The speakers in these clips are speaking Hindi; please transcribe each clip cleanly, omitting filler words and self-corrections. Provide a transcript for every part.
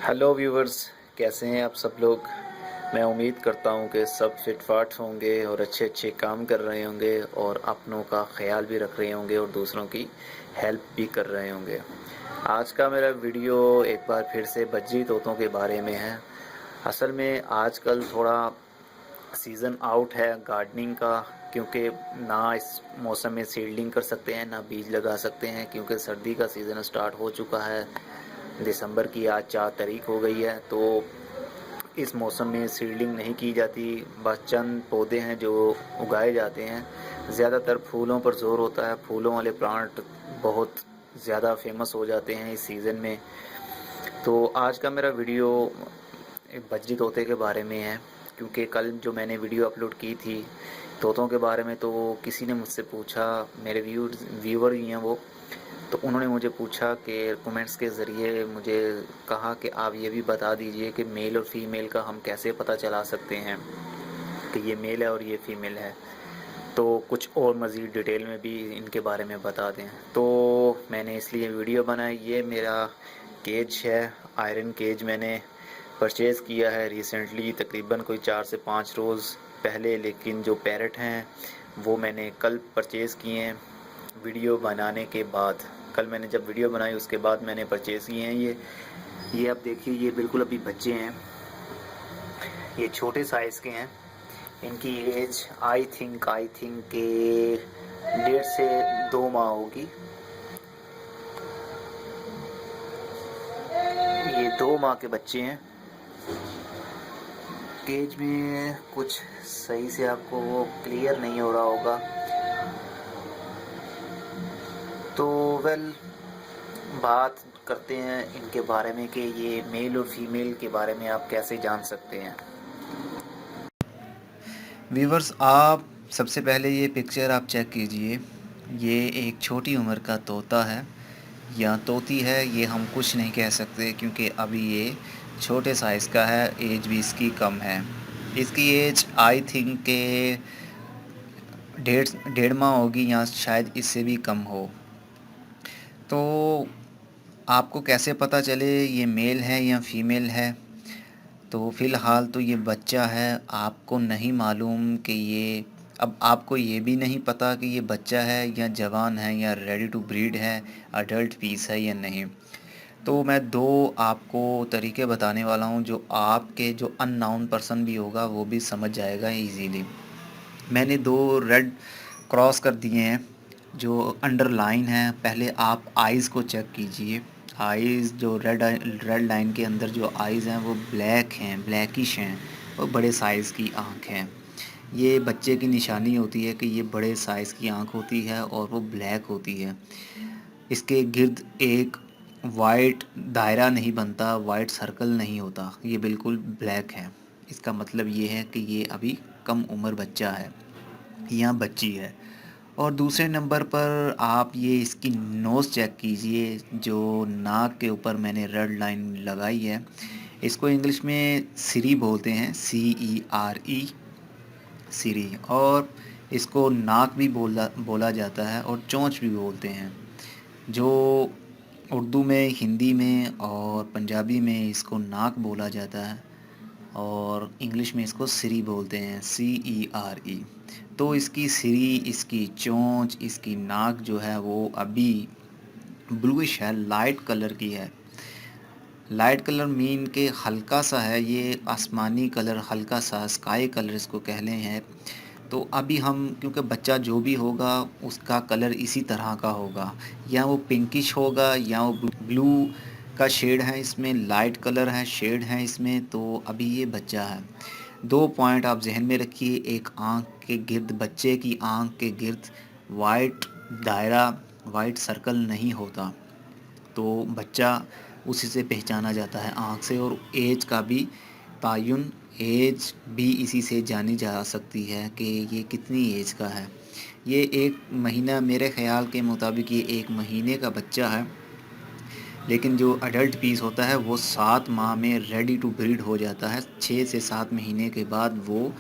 हेलो व्यूवर्स, कैसे हैं आप सब लोग। मैं उम्मीद करता हूं कि सब फिट फाट होंगे और अच्छे अच्छे काम कर रहे होंगे और अपनों का ख्याल भी रख रहे होंगे और दूसरों की हेल्प भी कर रहे होंगे। आज का मेरा वीडियो एक बार फिर से बज्जी तोतों के बारे में है। असल में आजकल थोड़ा सीज़न आउट है गार्डनिंग का, क्योंकि ना इस मौसम में सीडलिंग कर सकते हैं ना बीज लगा सकते हैं, क्योंकि सर्दी का सीज़न स्टार्ट हो चुका है। दिसंबर की आज 4 तारीख हो गई है, तो इस मौसम में सीडलिंग नहीं की जाती। बस चंद पौधे हैं जो उगाए जाते हैं। ज़्यादातर फूलों पर ज़ोर होता है, फूलों वाले प्लांट बहुत ज़्यादा फेमस हो जाते हैं इस सीज़न में। तो आज का मेरा वीडियो बज्जी तोते के बारे में है, क्योंकि कल जो मैंने वीडियो अपलोड की थी तोतों के बारे में, तो किसी ने मुझसे पूछा, मेरे व्यूवर ही हैं वो, तो उन्होंने मुझे पूछा कि कमेंट्स के ज़रिए मुझे कहा कि आप ये भी बता दीजिए कि मेल और फीमेल का हम कैसे पता चला सकते हैं कि ये मेल है और ये फीमेल है। तो कुछ और मज़ीद डिटेल में भी इनके बारे में बता दें, तो मैंने इसलिए वीडियो बनाई। ये मेरा केज है, आयरन केज मैंने परचेज़ किया है रिसेंटली, तकरीबन कोई 4 से 5 रोज़ पहले। लेकिन जो पैरट हैं वो मैंने कल परचेज़ किए हैं वीडियो बनाने के बाद। कल मैंने जब वीडियो बनाई उसके बाद मैंने परचेज़ किए हैं ये आप देखिए, ये बिल्कुल अभी बच्चे हैं, ये छोटे साइज़ के हैं। इनकी एज आई थिंक के 1.5 से 2 माह होगी। ये 2 माह के बच्चे हैं। केज में कुछ सही से आपको वो क्लियर नहीं हो रहा होगा, तो बात करते हैं इनके बारे में कि ये मेल और फीमेल के बारे में आप कैसे जान सकते हैं। व्यूवर्स, आप सबसे पहले ये पिक्चर आप चेक कीजिए। ये एक छोटी उम्र का तोता है या तोती है, ये हम कुछ नहीं कह सकते क्योंकि अभी ये छोटे साइज़ का है, एज भी इसकी कम है। इसकी एज आई थिंक के डेढ़ डेढ़ माह होगी या शायद इससे भी कम हो। तो आपको कैसे पता चले ये मेल है या फीमेल है? तो फ़िलहाल तो ये बच्चा है, आपको नहीं मालूम कि ये, अब आपको ये भी नहीं पता कि ये बच्चा है या जवान है या रेडी टू ब्रीड है, अडल्ट पीस है या नहीं। तो मैं दो आपको तरीके बताने वाला हूँ जो आपके जो अननोन पर्सन भी होगा वो भी समझ जाएगा इजीली। मैंने दो रेड क्रॉस कर दिए हैं जो अंडरलाइन है। पहले आप आइज़ को चेक कीजिए। आइज़ जो रेड लाइन के अंदर जो आइज़ हैं वो ब्लैक हैं, ब्लैकिश हैं और बड़े साइज़ की आँख हैं। ये बच्चे की निशानी होती है कि ये बड़े साइज़ की आँख होती है और वो ब्लैक होती है। इसके गिर्द एक वाइट दायरा नहीं बनता, वाइट सर्कल नहीं होता, ये बिल्कुल ब्लैक है। इसका मतलब ये है कि ये अभी कम उम्र बच्चा है या बच्ची है। और दूसरे नंबर पर आप ये इसकी नोज़ चेक कीजिए, जो नाक के ऊपर मैंने रेड लाइन लगाई है। इसको इंग्लिश में सिरी बोलते हैं, CERE, सिरी। और इसको नाक भी बोला जाता है और चोंच भी बोलते हैं। जो उर्दू में, हिंदी में और पंजाबी में इसको नाक बोला जाता है और इंग्लिश में इसको सिरी बोलते हैं, CERE। तो इसकी सिरी, इसकी चोंच, इसकी नाक जो है वो अभी ब्लूइश है, लाइट कलर की है। लाइट कलर मीन के हल्का सा है, ये आसमानी कलर, हल्का सा स्काई कलर इसको कहते हैं। तो अभी हम, क्योंकि बच्चा जो भी होगा उसका कलर इसी तरह का होगा, या वो पिंकिश होगा या वो ब्लू का शेड है, इसमें लाइट कलर है, शेड है इसमें। तो अभी ये बच्चा है। दो पॉइंट आप जहन में रखिए, एक आँख के गिर्द, बच्चे की आँख के गिर्द वाइट दायरा, वाइट सर्कल नहीं होता, तो बच्चा उसी से पहचाना जाता है आँख से। और एज का भी तायुन, एज भी इसी से जानी जा सकती है कि ये कितनी एज का है। ये 1 महीना, मेरे ख़्याल के मुताबिक ये 1 महीने का बच्चा है। लेकिन जो अडल्ट पीस होता है वो 7 माह में रेडी टू ब्रीड हो जाता है। 6 से 7 महीने के बाद वो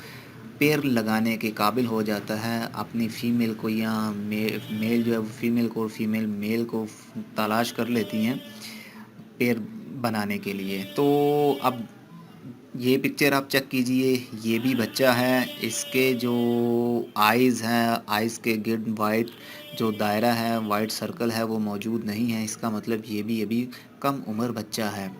पेड़ लगाने के काबिल हो जाता है। अपनी फ़ीमेल को या मेल जो है फीमेल को और फीमेल मेल को तलाश कर लेती हैं, पेड़ बनाने के लिए। तो अब ये पिक्चर आप चेक कीजिए, ये भी बच्चा है, इसके जो आइज़ हैं, आइज़ के गिर्द वाइट जो दायरा है, वाइट सर्कल है, वो मौजूद नहीं है। इसका मतलब ये भी अभी कम उम्र बच्चा है।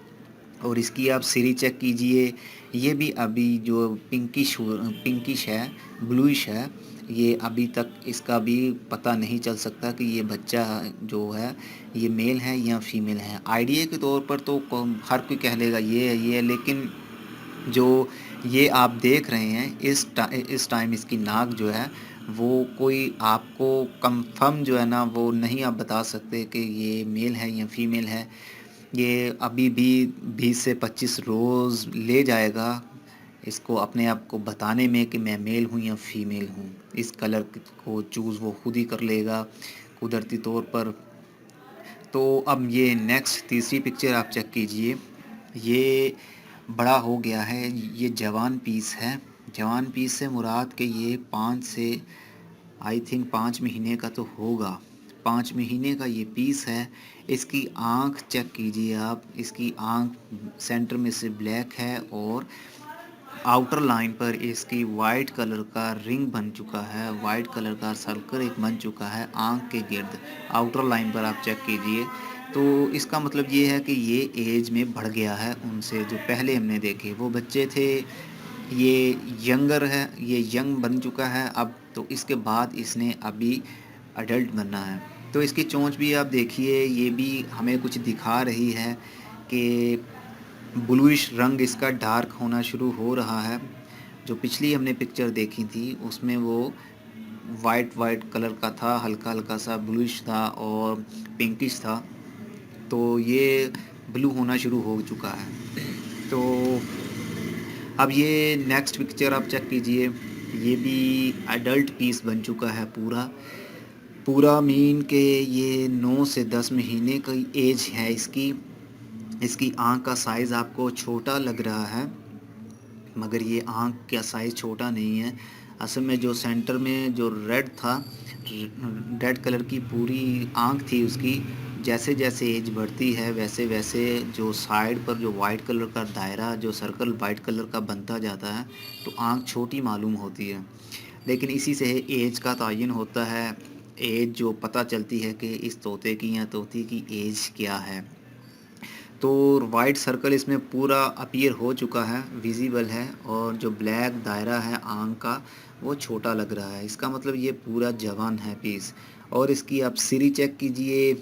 और इसकी आप सिरी चेक कीजिए, ये भी अभी जो पिंकिश है, ब्लूइश है, ये अभी तक इसका भी पता नहीं चल सकता कि ये बच्चा जो है ये मेल है या फीमेल है। आइडिया के तौर पर तो हर कोई कह लेगा ये है, लेकिन जो ये आप देख रहे हैं इस टाइम इसकी नाक जो है वो कोई आपको कंफर्म जो है ना वो नहीं आप बता सकते कि ये मेल है या फीमेल है। ये अभी भी 20 से 25 रोज़ ले जाएगा इसको अपने आप को बताने में कि मैं मेल हूँ या फीमेल हूँ। इस कलर को चूज़ वो खुद ही कर लेगा कुदरती तौर पर। तो अब ये नेक्स्ट तीसरी पिक्चर आप चेक कीजिए, ये बड़ा हो गया है, ये जवान पीस है। जवान पीस से मुराद कि ये 5 से आई थिंक 5 महीने का तो होगा, 5 महीने का ये पीस है। इसकी आँख चेक कीजिए आप, इसकी आँख सेंटर में से ब्लैक है और आउटर लाइन पर इसकी वाइट कलर का रिंग बन चुका है, वाइट कलर का सर्कल एक बन चुका है आँख के गिर्द। आउटर लाइन पर आप चेक कीजिए, तो इसका मतलब ये है कि ये एज में बढ़ गया है उनसे जो पहले हमने देखे वो बच्चे थे। ये यंगर है, ये यंग बन चुका है अब, तो इसके बाद इसने अभी अडल्ट बनना है। तो इसकी चोंच भी आप देखिए, ये भी हमें कुछ दिखा रही है कि ब्लूइश रंग इसका डार्क होना शुरू हो रहा है। जो पिछली हमने पिक्चर देखी थी उसमें वो वाइट कलर का था, हल्का हल्का सा ब्लूइश था और पिंकिश था, तो ये ब्लू होना शुरू हो चुका है। तो अब ये नेक्स्ट पिक्चर आप चेक कीजिए, ये भी एडल्ट पीस बन चुका है पूरा पूरा मीन के ये 9 से 10 महीने की एज है इसकी। इसकी आँख का साइज़ आपको छोटा लग रहा है, मगर ये आँख का साइज़ छोटा नहीं है। असल में जो सेंटर में जो रेड था, रेड कलर की पूरी आँख थी उसकी, जैसे जैसे एज बढ़ती है वैसे वैसे जो साइड पर जो वाइट कलर का दायरा जो सर्कल वाइट कलर का बनता जाता है, तो आँख छोटी मालूम होती है। लेकिन इसी से एज का तयन होता है, एज जो पता चलती है कि इस तोते की या तोती की एज क्या है। तो वाइट सर्कल इसमें पूरा अपीयर हो चुका है, विजिबल है, और जो ब्लैक दायरा है आँख का वो छोटा लग रहा है। इसका मतलब ये पूरा जवान है पीस। और इसकी आप सिरी चेक कीजिए,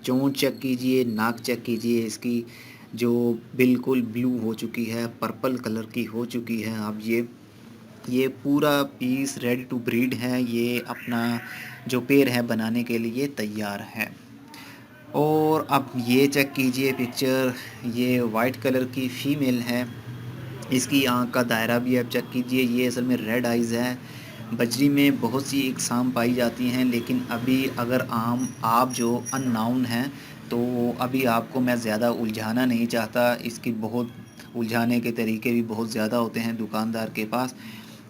चोंच चेक कीजिए, नाक चेक कीजिए, इसकी जो बिल्कुल ब्लू हो चुकी है, पर्पल कलर की हो चुकी है। अब ये पूरा पीस रेडी टू ब्रीड है, ये अपना जो पेड़ है बनाने के लिए तैयार है। और अब ये चेक कीजिए पिक्चर, ये वाइट कलर की फ़ीमेल है, इसकी आँख का दायरा भी आप चेक कीजिए, ये असल में रेड आइज़ है। बजरी में बहुत सी इकसाम पाई जाती हैं, लेकिन अभी अगर आप जो अननाउन हैं तो अभी आपको मैं ज़्यादा उलझाना नहीं चाहता। इसकी बहुत उलझाने के तरीके भी बहुत ज़्यादा होते हैं दुकानदार के पास।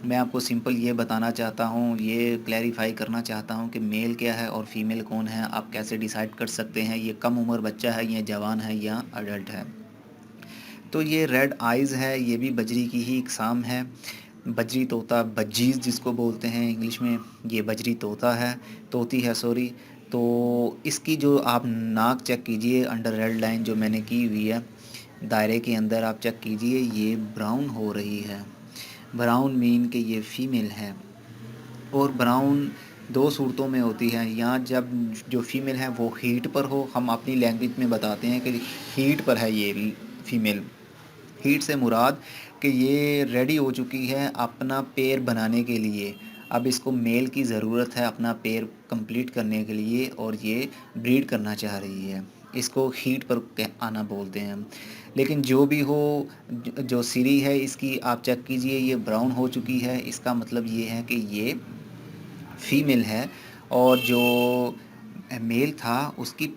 मैं आपको सिंपल ये बताना चाहता हूँ, ये क्लैरिफाई करना चाहता हूँ कि मेल क्या है और फीमेल कौन है, आप कैसे डिसाइड कर सकते हैं ये कम उम्र बच्चा है, या जवान है, या अडल्ट है। तो ये रेड आइज़ है, ये भी बजरी की ही इकसाम है। बजरी तोता, बज्जीज़ जिसको बोलते हैं इंग्लिश में, ये बजरी तोता है, तोती है सॉरी। तो इसकी जो आप नाक चेक कीजिए, अंडर रेड लाइन जो मैंने की हुई है दायरे के अंदर आप चेक कीजिए, ये ब्राउन हो रही है। ब्राउन मीन कि ये फ़ीमेल है। और ब्राउन दो सूरतों में होती है, या जब जो फ़ीमेल है वो हीट पर हो, हम अपनी लैंग्वेज में बताते हैं कि हीट पर है ये फ़ीमेल। हीट से मुराद कि ये रेडी हो चुकी है अपना पेयर बनाने के लिए। अब इसको मेल की ज़रूरत है अपना पेयर कंप्लीट करने के लिए, और ये ब्रीड करना चाह रही है। इसको हीट पर आना बोलते हैं हम। लेकिन जो भी हो, जो सिरी है इसकी आप चेक कीजिए, ये ब्राउन हो चुकी है, इसका मतलब ये है कि ये फ़ीमेल है। और जो मेल था उसकी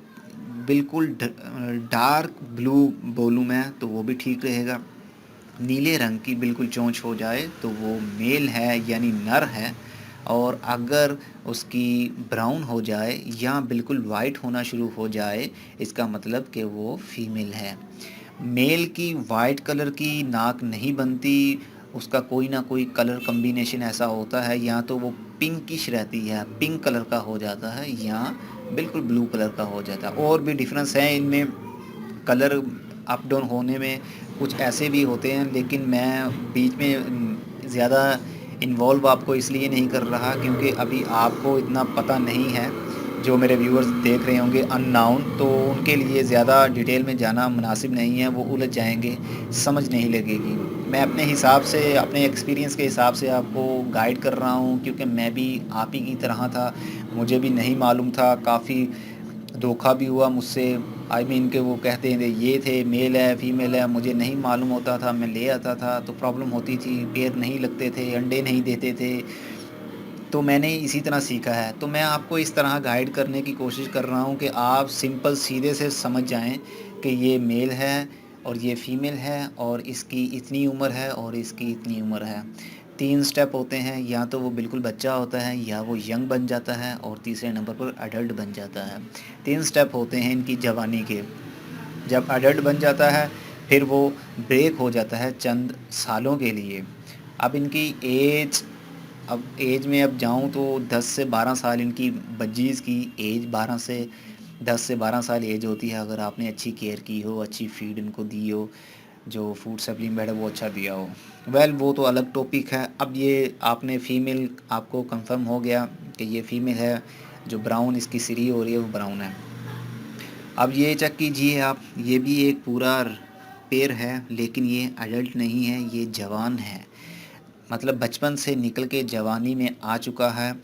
बिल्कुल डार्क ब्लू बोलूँ मैं तो वो भी ठीक रहेगा। नीले रंग की बिल्कुल चोंच हो जाए तो वो मेल है यानी नर है। और अगर उसकी ब्राउन हो जाए या बिल्कुल वाइट होना शुरू हो जाए, इसका मतलब कि वो फीमेल है। मेल की वाइट कलर की नाक नहीं बनती, उसका कोई ना कोई कलर कम्बिनेशन ऐसा होता है, या तो वो पिंकिश रहती है, पिंक कलर का हो जाता है, या बिल्कुल ब्लू कलर का हो जाता है। और भी डिफरेंस है इनमें कलर अप डाउन होने में, कुछ ऐसे भी होते हैं, लेकिन मैं बीच में ज़्यादा इन्वॉल्व आपको इसलिए नहीं कर रहा क्योंकि अभी आपको इतना पता नहीं है। जो मेरे व्यूअर्स देख रहे होंगे अननाउन, तो उनके लिए ज़्यादा डिटेल में जाना मुनासिब नहीं है, वो उलझ जाएंगे, समझ नहीं लगेगी। मैं अपने हिसाब से, अपने एक्सपीरियंस के हिसाब से आपको गाइड कर रहा हूँ, क्योंकि मैं भी आप ही की तरह था, मुझे भी नहीं मालूम था, काफ़ी धोखा भी हुआ मुझसे। आई मीन के वो कहते हैं ये थे, मेल है फीमेल है, मुझे नहीं मालूम होता था, मैं ले आता था तो प्रॉब्लम होती थी, पेड़ नहीं लगते थे, अंडे नहीं देते थे। तो मैंने इसी तरह सीखा है। तो मैं आपको इस तरह गाइड करने की कोशिश कर रहा हूँ कि आप सिंपल सीधे से समझ जाएं कि ये मेल है और ये फ़ीमेल है और इसकी इतनी उम्र है और इसकी इतनी उम्र है। 3 स्टेप होते हैं, या तो वो बिल्कुल बच्चा होता है, या वो यंग बन जाता है, और तीसरे नंबर पर अडल्ट बन जाता है। 3 स्टेप होते हैं इनकी जवानी के। जब अडल्ट बन जाता है, फिर वो ब्रेक हो जाता है चंद सालों के लिए। अब इनकी एज, अब एज में अब जाऊँ तो 10 से 12 साल इनकी बज्जीज़ की एज, 12 से 10 से 12 साल एज होती है, अगर आपने अच्छी केयर की हो, अच्छी फीड इनको दी हो, जो फूड सप्लीमेंट है वो अच्छा दिया हो। वेल वो तो अलग टॉपिक है। अब ये आपने फ़ीमेल, आपको कंफर्म हो गया कि ये फ़ीमेल है, जो ब्राउन इसकी सिरी हो रही है वो ब्राउन है। अब ये चेक कीजिए आप, ये भी एक पूरा पेयर है, लेकिन ये अडल्ट नहीं है, ये जवान है, मतलब बचपन से निकल के जवानी में आ चुका है।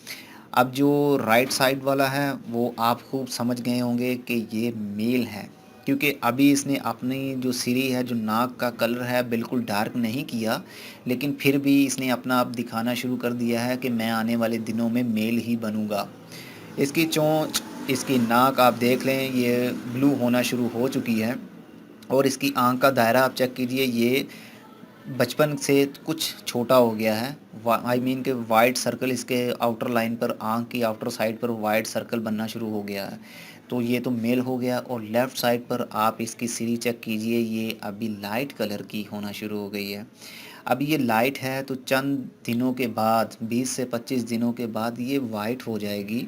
अब जो राइट साइड वाला है वो आप खूब समझ गए होंगे कि ये मेल है, क्योंकि अभी इसने अपनी जो सिरी है, जो नाक का कलर है, बिल्कुल डार्क नहीं किया, लेकिन फिर भी इसने अपना आप दिखाना शुरू कर दिया है कि मैं आने वाले दिनों में मेल ही बनूंगा। इसकी चोंच, इसकी नाक आप देख लें, ये ब्लू होना शुरू हो चुकी है। और इसकी आँख का दायरा आप चेक कीजिए, ये बचपन से कुछ छोटा हो गया है। आई मीन के वाइट सर्कल इसके आउटर लाइन पर, आँख की आउटर साइड पर वाइट सर्कल बनना शुरू हो गया है। तो ये तो मेल हो गया। और लेफ़्ट साइड पर आप इसकी सिरी चेक कीजिए, ये अभी लाइट कलर की होना शुरू हो गई है। अब ये लाइट है तो चंद दिनों के बाद, 20 से 25 दिनों के बाद ये वाइट हो जाएगी,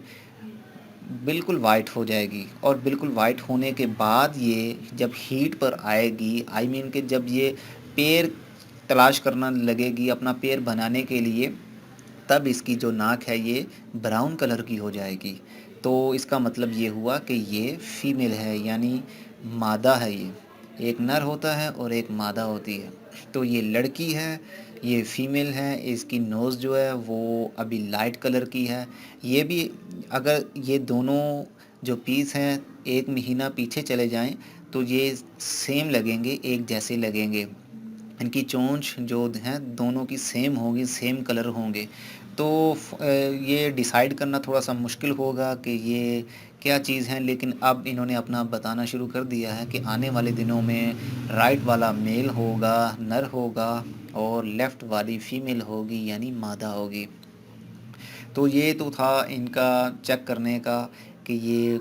बिल्कुल वाइट हो जाएगी। और बिल्कुल वाइट होने के बाद ये जब हीट पर आएगी, आई मीन के जब ये पेड़ तलाश करना लगेगी अपना पेड़ बनाने के लिए, तब इसकी जो नाक है ये ब्राउन कलर की हो जाएगी। तो इसका मतलब ये हुआ कि ये फीमेल है, यानी मादा है। ये एक नर होता है और एक मादा होती है। तो ये लड़की है, ये फीमेल है। इसकी नोज़ जो है वो अभी लाइट कलर की है। ये भी, अगर ये दोनों जो पीस हैं एक महीना पीछे चले जाएं तो ये सेम लगेंगे, एक जैसे लगेंगे। इनकी चोंच जो हैं दोनों की सेम होगी, सेम कलर होंगे। तो ये डिसाइड करना थोड़ा-सा मुश्किल होगा कि ये क्या चीज़ है, लेकिन अब इन्होंने अपना बताना शुरू कर दिया है कि आने वाले दिनों में राइट वाला मेल होगा, नर होगा, और लेफ़्ट वाली फ़ीमेल होगी, यानी मादा होगी। तो ये तो था इनका चेक करने का कि ये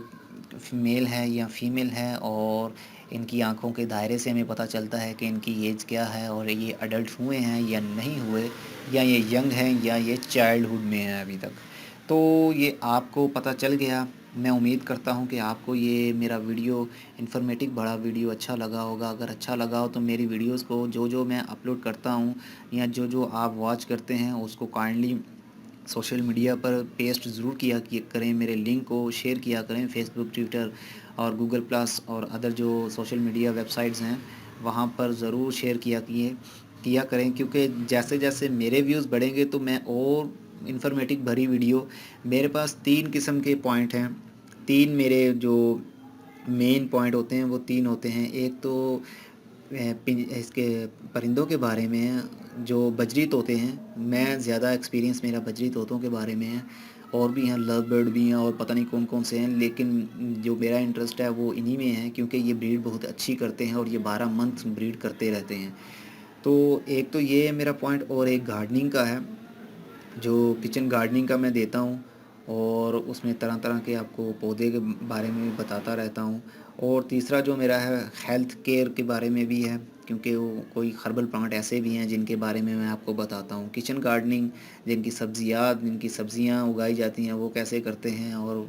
मेल है या फीमेल है, और इनकी आँखों के दायरे से हमें पता चलता है कि इनकी एज क्या है, और ये अडल्ट हुए हैं या नहीं हुए, या ये यंग हैं या ये चाइल्डहुड में हैं अभी तक। तो ये आपको पता चल गया। मैं उम्मीद करता हूँ कि आपको ये मेरा वीडियो, इन्फॉर्मेटिव बड़ा वीडियो अच्छा लगा होगा। अगर अच्छा लगा हो तो मेरी वीडियोज़ को, जो मैं अपलोड करता हूँ या जो आप वॉच करते हैं, उसको काइंडली सोशल मीडिया पर पेस्ट ज़रूर किया करें, मेरे लिंक को शेयर किया करें, फेसबुक, ट्विटर और गूगल प्लस और अदर जो सोशल मीडिया वेबसाइट्स हैं, वहाँ पर ज़रूर शेयर किया करें, क्योंकि जैसे जैसे मेरे व्यूज़ बढ़ेंगे तो मैं और इन्फॉर्मेटिव भरी वीडियो, मेरे पास 3 किस्म के पॉइंट हैं। 3 मेरे जो मेन पॉइंट होते हैं वो 3 होते हैं। एक तो इसके परिंदों के बारे में है, जो बजरी तोते हैं। मैं ज़्यादा एक्सपीरियंस मेरा बजरी तोतों के बारे में है। और भी हैं, लव बर्ड भी हैं, और पता नहीं कौन कौन से हैं, लेकिन जो मेरा इंटरेस्ट है वो इन्हीं में है, क्योंकि ये ब्रीड बहुत अच्छी करते हैं और ये 12 मंथ ब्रीड करते रहते हैं। तो एक तो ये है मेरा पॉइंट, और एक गार्डनिंग का है। जो किचन गार्डनिंग का मैं देता हूँ, और उसमें तरह तरह के आपको पौधे के बारे में भी बताता रहता हूँ। और तीसरा जो मेरा है हेल्थ केयर के बारे में भी है, क्योंकि वो कोई हर्बल प्लांट ऐसे भी हैं जिनके बारे में मैं आपको बताता हूँ। किचन गार्डनिंग, जिनकी सब्जियाँ उगाई जाती हैं वो कैसे करते हैं, और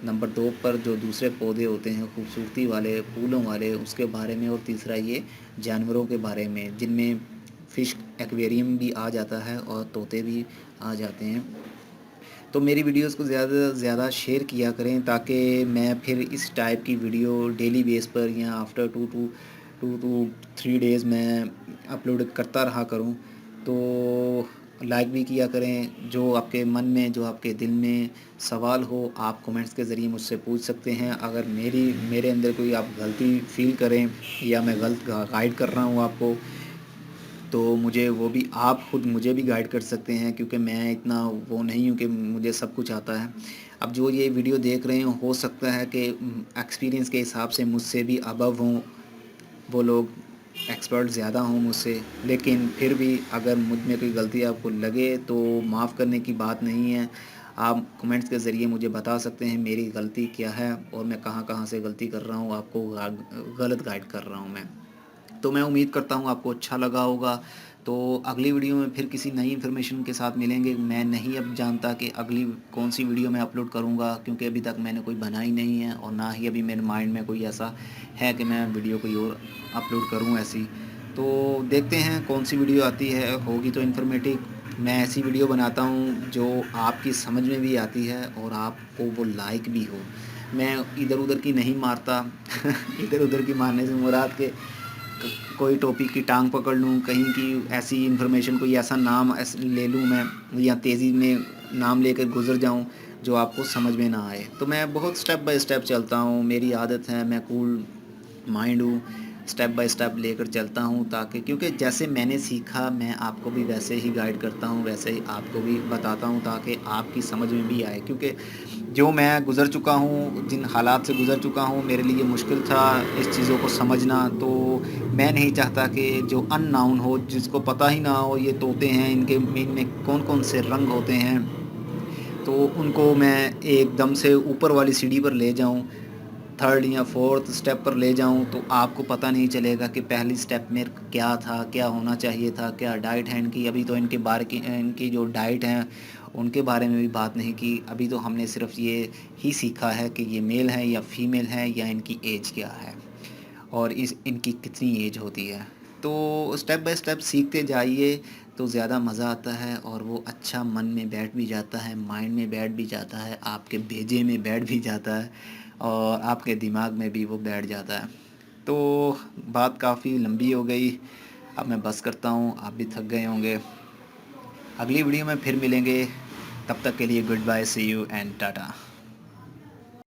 नंबर 2 पर जो दूसरे पौधे होते हैं खूबसूरती वाले, फूलों वाले, उसके बारे में। और तीसरा ये जानवरों के बारे में, जिनमें फ़िश एक्वेरियम भी आ जाता है और तोते भी आ जाते हैं। तो मेरी वीडियोस को ज़्यादा से ज़्यादा शेयर किया करें, ताकि मैं फिर इस टाइप की वीडियो डेली बेस पर या आफ्टर 2 to 3 डेज़ मैं अपलोड करता रहा करूं। तो लाइक भी किया करें। जो आपके मन में, जो आपके दिल में सवाल हो, आप कमेंट्स के ज़रिए मुझसे पूछ सकते हैं। अगर मेरे अंदर कोई आप गलती फ़ील करें या मैं गलत गाइड कर रहा हूं आपको, तो मुझे वो भी, आप खुद मुझे भी गाइड कर सकते हैं, क्योंकि मैं इतना वो नहीं हूँ कि मुझे सब कुछ आता है। अब जो ये वीडियो देख रहे हैं, हो सकता है कि एक्सपीरियंस के हिसाब से मुझसे भी अबव हों वो लोग, एक्सपर्ट ज़्यादा हों मुझसे, लेकिन फिर भी अगर मुझ में कोई गलती आपको लगे तो माफ़ करने की बात नहीं है। आप कमेंट्स के ज़रिए मुझे बता सकते हैं मेरी गलती क्या है और मैं कहाँ कहाँ से गलती कर रहा हूँ, आपको गलत गाइड कर रहा हूँ मैं। तो मैं उम्मीद करता हूँ आपको अच्छा लगा होगा। तो अगली वीडियो में फिर किसी नई इन्फॉर्मेशन के साथ मिलेंगे। मैं नहीं अब जानता कि अगली कौन सी वीडियो मैं अपलोड करूँगा, क्योंकि अभी तक मैंने कोई बनाई नहीं है, और ना ही अभी मेरे माइंड में कोई ऐसा है कि मैं वीडियो कोई और अपलोड करूँ ऐसी। तो देखते हैं कौन सी वीडियो आती है, होगी तो इन्फॉर्मेटिव। मैं ऐसी वीडियो बनाता हूँ जो आपकी समझ में भी आती है और आपको वो लाइक भी हो। मैं इधर उधर की नहीं मारता इधर उधर की मारने से मुराद के कोई टॉपिक की टांग पकड़ लूँ, कहीं की ऐसी इन्फॉर्मेशन, कोई ऐसा नाम ले लूँ मैं, या तेज़ी में नाम लेकर गुजर जाऊँ जो आपको समझ में ना आए। तो मैं बहुत स्टेप बाय स्टेप चलता हूँ, मेरी आदत है, मैं कूल माइंड हूँ, स्टेप बाय स्टेप लेकर चलता हूँ, ताकि, क्योंकि जैसे मैंने सीखा मैं आपको भी वैसे ही गाइड करता हूँ, वैसे ही आपको भी बताता हूँ, ताकि आपकी समझ में भी आए। क्योंकि जो मैं गुज़र चुका हूँ, जिन हालात से गुज़र चुका हूँ, मेरे लिए मुश्किल था इस चीज़ों को समझना। तो मैं नहीं चाहता कि जो अननोन हो, जिसको पता ही ना हो ये तोते हैं, इनमें कौन कौन से रंग होते हैं, तो उनको मैं एकदम से ऊपर वाली सीढ़ी पर ले जाऊं, थर्ड या फोर्थ स्टेप पर ले जाऊं, तो आपको पता नहीं चलेगा कि पहली स्टेप में क्या था, क्या होना चाहिए था, क्या डाइट है इनकी। अभी तो इनकी जो डाइट है उनके बारे में भी बात नहीं की। अभी तो हमने सिर्फ ये ही सीखा है कि ये मेल है या फीमेल है, या इनकी एज क्या है, और इनकी कितनी एज होती है। तो स्टेप बाय स्टेप सीखते जाइए तो ज़्यादा मज़ा आता है, और वो अच्छा मन में बैठ भी जाता है, माइंड में बैठ भी जाता है, आपके भेजे में बैठ भी जाता है, और आपके दिमाग में भी वो बैठ जाता है। तो बात काफ़ी लंबी हो गई, अब मैं बस करता हूँ, आप भी थक गए होंगे। अगली वीडियो में फिर मिलेंगे, तब तक के लिए goodbye, see you and Tata.